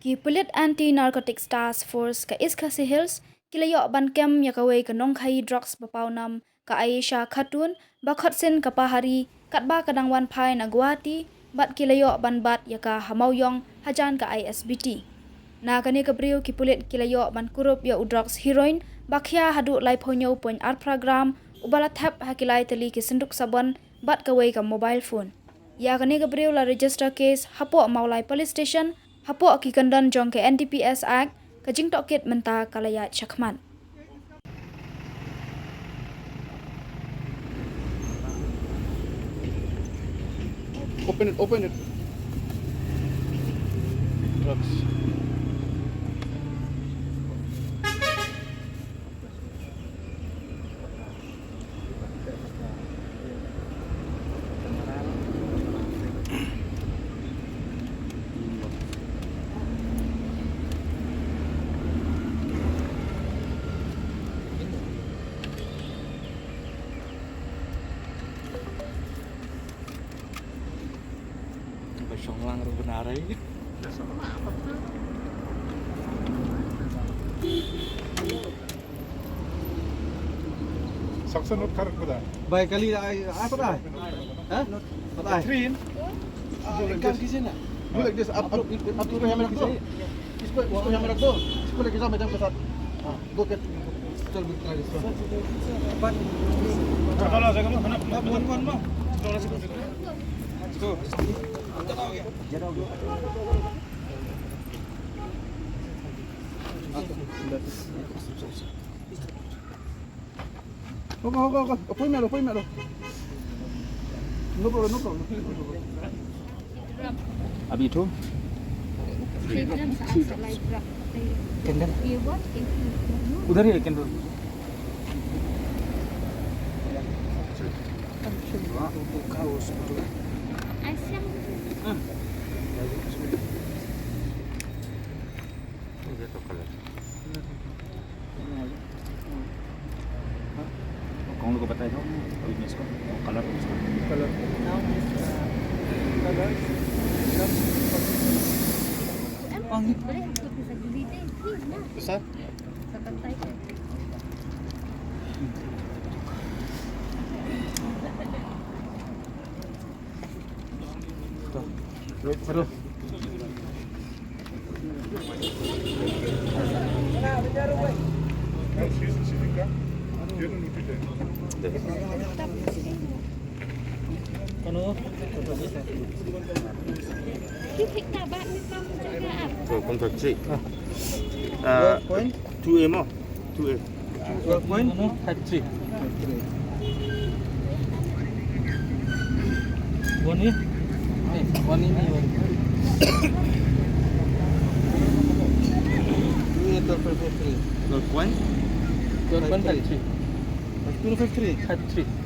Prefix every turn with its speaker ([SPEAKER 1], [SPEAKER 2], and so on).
[SPEAKER 1] Ki Pulit Anti-Narcotics Task Force ka Iskasi Hills kilayo ban kem ya Kawei ka Nongkhaïi drugs bapaunam ka Aisha Khatun bakhotsin ka pahari Katba kadangwan Phai na Guwahati bat kilayo ban bat ya ka Hamauyong hajan ka ISBT. Na kani ka brio ki Pulit kilayo ban kurup ya drugs heroin bakhya hadu lai phonyo 0.8 gram ubala thap hakilai tali ki sinduk sabon bat Kawei ka mobile phone. Ya kani ka brio la register case hapo Maulai police station hapo ki kandan jong ke NDPS Act ka jingtok kit menta kalaya chakman.
[SPEAKER 2] Open it. Drugs. Lang benar ini. Saksa not karak pada.
[SPEAKER 3] Baik kali apa dah? Hah? Apa?
[SPEAKER 2] Three in.
[SPEAKER 3] Kan kisah nak? Boleh dia up tu yang merah tu. Ispo yang merah tu. Ispo lagi sama macam pesat. Go ke hotel bukan itu. Apa?
[SPEAKER 2] Kalau saya kamu nak bukan mau. Kalau saya tu.
[SPEAKER 3] Appointment. No problem.
[SPEAKER 4] Abi itu? Kendal. Udar ya kendal. Kung lupa tayo, witness ko, color.
[SPEAKER 2] Besar?
[SPEAKER 3] Terus.
[SPEAKER 4] Kontrak C. 2A mo. 2A.
[SPEAKER 3] 2.53. One ini. Ini 12.53.
[SPEAKER 4] 12.53.
[SPEAKER 3] 2.53.